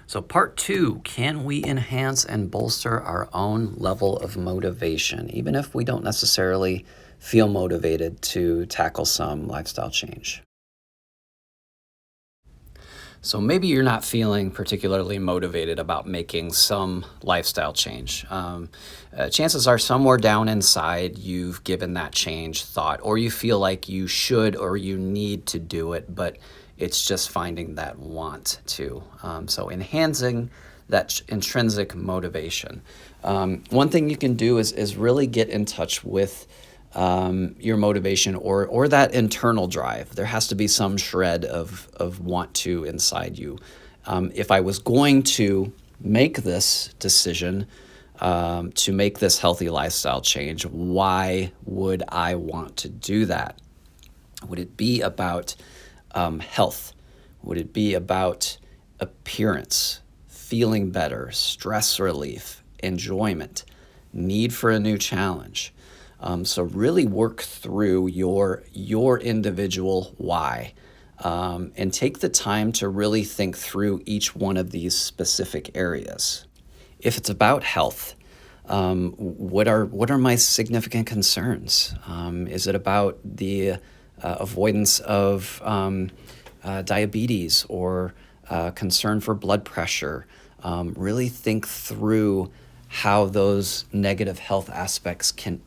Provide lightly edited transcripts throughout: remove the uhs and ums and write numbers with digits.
So part 2, can we enhance and bolster our own level of motivation, even if we don't necessarily feel motivated to tackle some lifestyle change? So maybe you're not feeling particularly motivated about making some lifestyle change. Chances are somewhere down inside you've given that change thought, or you feel like you should or you need to do it, but it's just finding that want to. So enhancing that intrinsic motivation. One thing you can do is really get in touch with your motivation or that internal drive. There has to be some shred of want to inside you. If I was going to make this decision to make this healthy lifestyle change, why would I want to do that? Would it be about health? Would it be about appearance, feeling better, stress relief, enjoyment, need for a new challenge? So really work through your individual why, and take the time to really think through each one of these specific areas. If it's about health, what are my significant concerns? Is it about the avoidance of diabetes or concern for blood pressure? Really think through how those negative health aspects can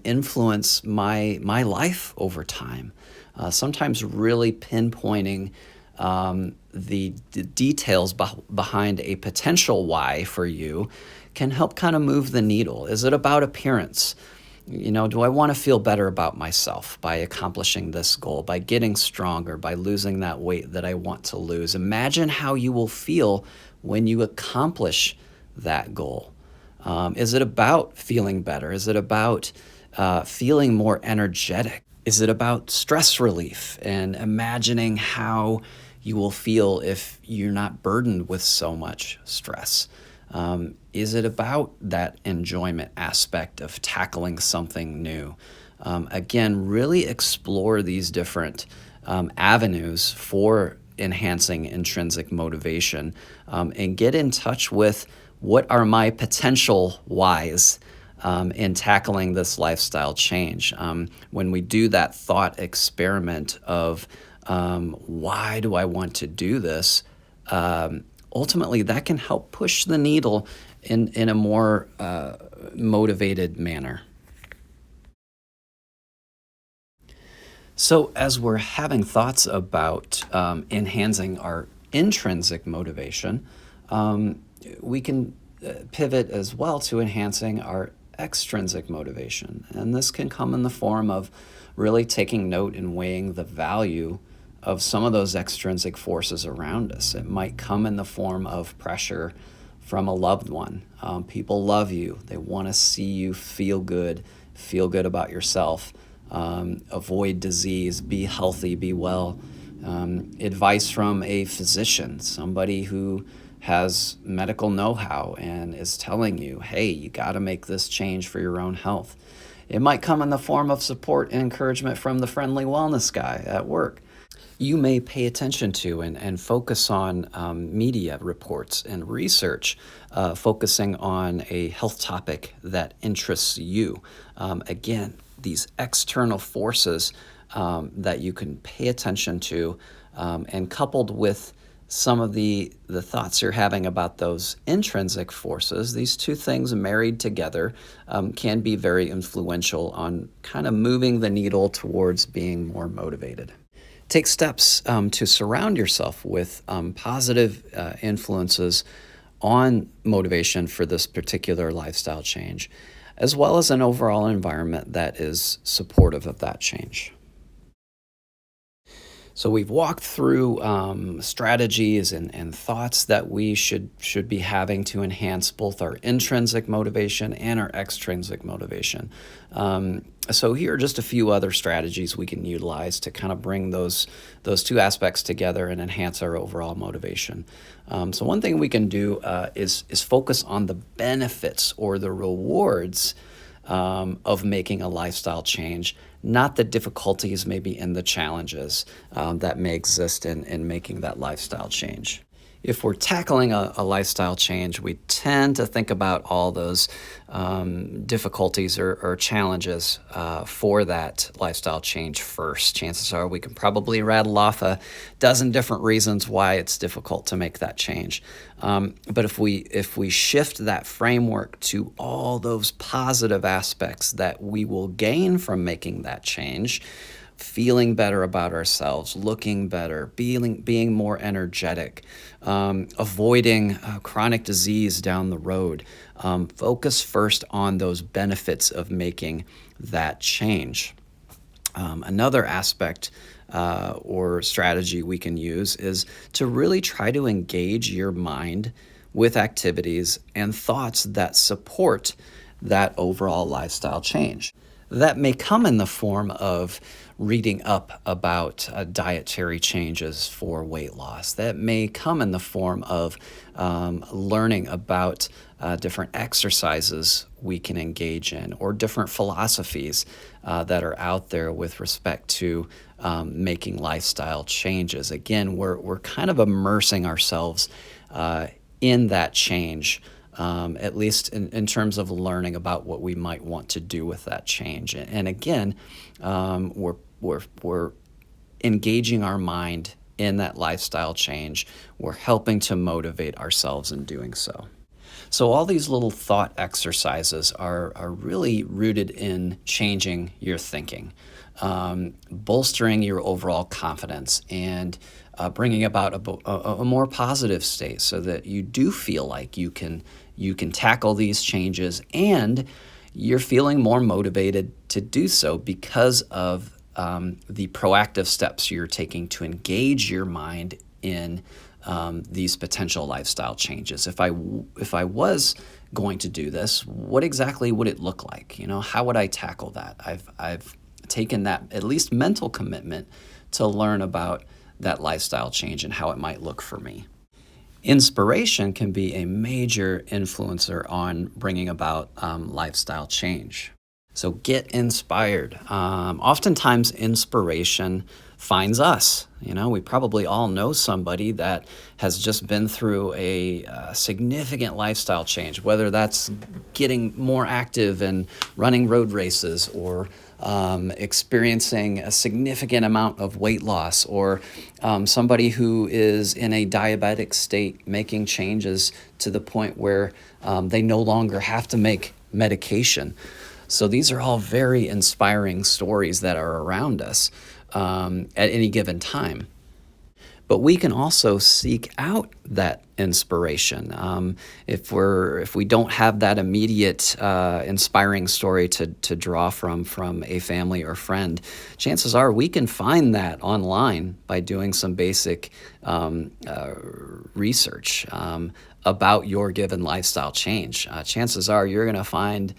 influence my life over time. Sometimes really pinpointing the details behind a potential why for you can help kind of move the needle. Is it about appearance? Do I want to feel better about myself by accomplishing this goal, by getting stronger, by losing that weight that I want to lose? Imagine how you will feel when you accomplish that goal. Is it about feeling better? Is it about feeling more energetic? Is it about stress relief and imagining how you will feel if you're not burdened with so much stress? Is it about that enjoyment aspect of tackling something new? Again, really explore these different avenues for enhancing intrinsic motivation, and get in touch with what are my potential whys in tackling this lifestyle change. When we do that thought experiment of why do I want to do this, ultimately that can help push the needle in a more motivated manner. So as we're having thoughts about enhancing our intrinsic motivation, we can pivot as well to enhancing our extrinsic motivation. And this can come in the form of really taking note and weighing the value of some of those extrinsic forces around us. It might come in the form of pressure from a loved one. People love you. They want to see you feel good about yourself, avoid disease, be healthy, be well. Advice from a physician, somebody who has medical know-how and is telling you, hey, you got to make this change for your own health. It might come in the form of support and encouragement from the friendly wellness guy at work. You may pay attention to and focus on media reports and research focusing on a health topic that interests you. Again, these external forces that you can pay attention to, and coupled with some of the thoughts you're having about those intrinsic forces, these two things married together can be very influential on kind of moving the needle towards being more motivated. Take steps to surround yourself with positive influences on motivation for this particular lifestyle change, as well as an overall environment that is supportive of that change. So we've walked through strategies and thoughts that we should be having to enhance both our intrinsic motivation and our extrinsic motivation. So here are just a few other strategies we can utilize to kind of bring those two aspects together and enhance our overall motivation. So one thing we can do is focus on the benefits or the rewards of making a lifestyle change, not the difficulties maybe in the challenges that may exist in making that lifestyle change. If we're tackling a lifestyle change, we tend to think about all those difficulties or challenges for that lifestyle change first. Chances are we can probably rattle off a dozen different reasons why it's difficult to make that change. But if we shift that framework to all those positive aspects that we will gain from making that change, feeling better about ourselves, looking better, being more energetic, avoiding chronic disease down the road. Focus first on those benefits of making that change. Another aspect or strategy we can use is to really try to engage your mind with activities and thoughts that support that overall lifestyle change. That may come in the form of reading up about dietary changes for weight loss. That may come in the form of learning about different exercises we can engage in, or different philosophies that are out there with respect to making lifestyle changes. Again, we're kind of immersing ourselves in that change. At least in terms of learning about what we might want to do with that change. And again, we're engaging our mind in that lifestyle change. We're helping to motivate ourselves in doing so. So all these little thought exercises are really rooted in changing your thinking, bolstering your overall confidence, and bringing about a more positive state so that you do feel like you can tackle these changes, and you're feeling more motivated to do so because of the proactive steps you're taking to engage your mind in these potential lifestyle changes. If I was going to do this, what exactly would it look like? How would I tackle that? I've taken that at least mental commitment to learn about that lifestyle change and how it might look for me. Inspiration can be a major influencer on bringing about lifestyle change. So get inspired. Oftentimes, inspiration finds us. We probably all know somebody that has just been through a significant lifestyle change, whether that's getting more active and running road races, or experiencing a significant amount of weight loss, or somebody who is in a diabetic state making changes to the point where they no longer have to make medication. So these are all very inspiring stories that are around us at any given time. But we can also seek out that inspiration. If we don't have that immediate inspiring story to draw from a family or friend, chances are we can find that online by doing some basic research about your given lifestyle change. Chances are you're going to find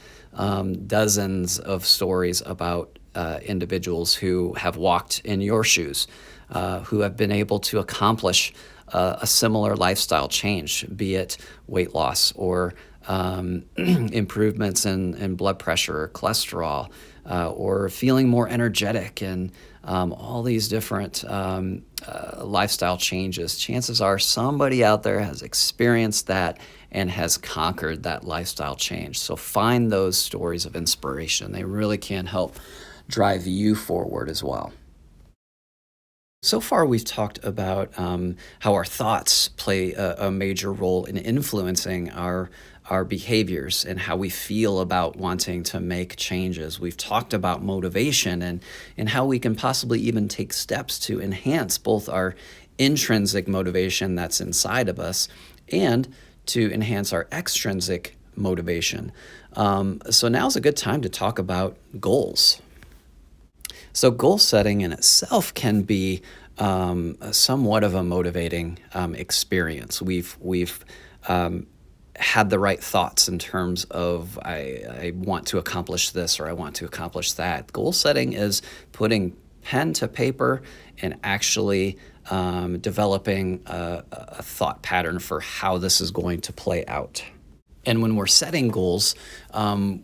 dozens of stories about individuals who have walked in your shoes, who have been able to accomplish a similar lifestyle change, be it weight loss or improvements in blood pressure or cholesterol, or feeling more energetic, and all these different lifestyle changes. Chances are somebody out there has experienced that and has conquered that lifestyle change. So find those stories of inspiration. They really can help drive you forward as well. So far, we've talked about how our thoughts play a major role in influencing our behaviors and how we feel about wanting to make changes. We've talked about motivation and how we can possibly even take steps to enhance both our intrinsic motivation that's inside of us and to enhance our extrinsic motivation. So now's a good time to talk about goals. So goal setting in itself can be somewhat of a motivating experience. We've had the right thoughts in terms of I want to accomplish this or I want to accomplish that. Goal setting is putting pen to paper and actually developing a thought pattern for how this is going to play out. And when we're setting goals,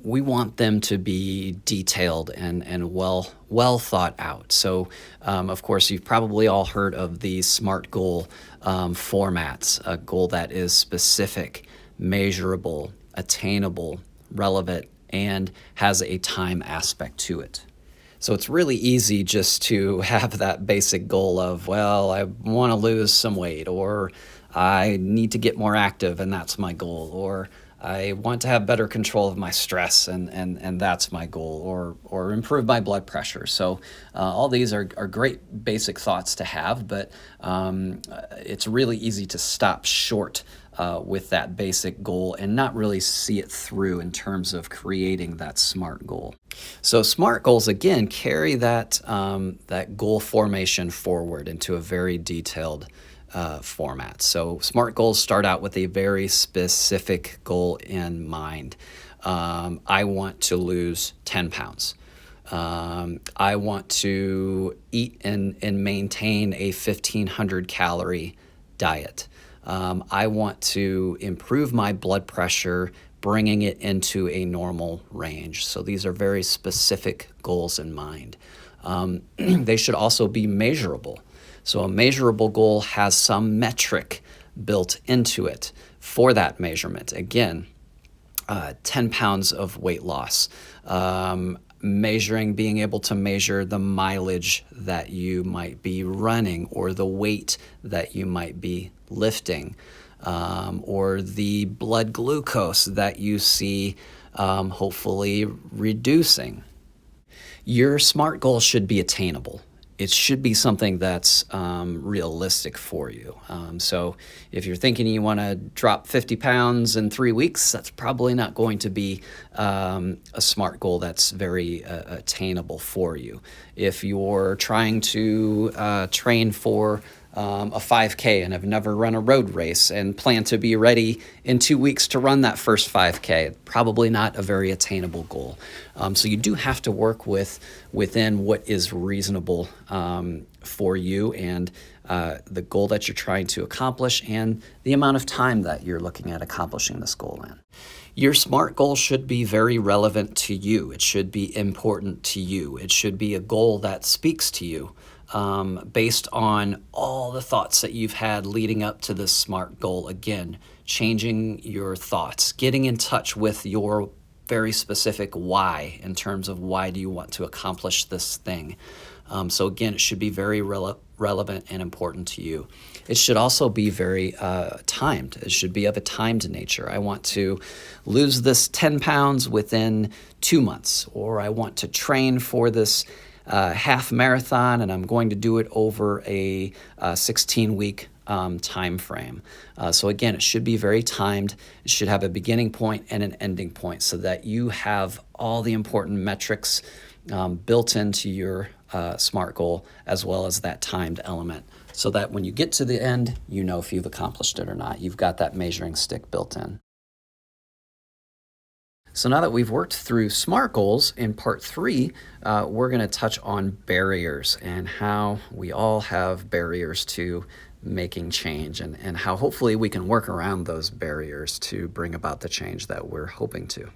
we want them to be detailed and well thought out. So, of course, you've probably all heard of the SMART goal formats: a goal that is specific, measurable, attainable, relevant, and has a time aspect to it. So it's really easy just to have that basic goal of, well, I want to lose some weight, or I need to get more active, and that's my goal, or I want to have better control of my stress, and that's my goal, or improve my blood pressure. So all these are great basic thoughts to have, but it's really easy to stop short with that basic goal and not really see it through in terms of creating that SMART goal. So SMART goals, again, carry that goal formation forward into a very detailed format. So SMART goals start out with a very specific goal in mind. I want to lose 10 pounds. I want to eat and maintain a 1,500 calorie diet. I want to improve my blood pressure, bringing it into a normal range. So these are very specific goals in mind. They should also be measurable. So a measurable goal has some metric built into it for that measurement. Again, 10 pounds of weight loss, being able to measure the mileage that you might be running, or the weight that you might be lifting, or the blood glucose that you see hopefully reducing. Your SMART goal should be attainable. It should be something that's realistic for you. So if you're thinking you want to drop 50 pounds in 3 weeks, that's probably not going to be a SMART goal that's very attainable for you. If you're trying to train for a 5K and have never run a road race and plan to be ready in 2 weeks to run that first 5K, probably not a very attainable goal. So you do have to work within what is reasonable for you and the goal that you're trying to accomplish and the amount of time that you're looking at accomplishing this goal in. Your SMART goal should be very relevant to you. It should be important to you. It should be a goal that speaks to you. Based on all the thoughts that you've had leading up to this SMART goal. Again, changing your thoughts, getting in touch with your very specific why in terms of why do you want to accomplish this thing. So again, it should be very relevant and important to you. It should also be very timed. It should be of a timed nature. I want to lose this 10 pounds within 2 months, or I want to train for this half marathon, and I'm going to do it over a 16-week time frame. So again, it should be very timed. It should have a beginning point and an ending point so that you have all the important metrics built into your SMART goal, as well as that timed element, so that when you get to the end, you know if you've accomplished it or not. You've got that measuring stick built in. So now that we've worked through SMART goals, in part 3, we're going to touch on barriers and how we all have barriers to making change, and how hopefully we can work around those barriers to bring about the change that we're hoping to.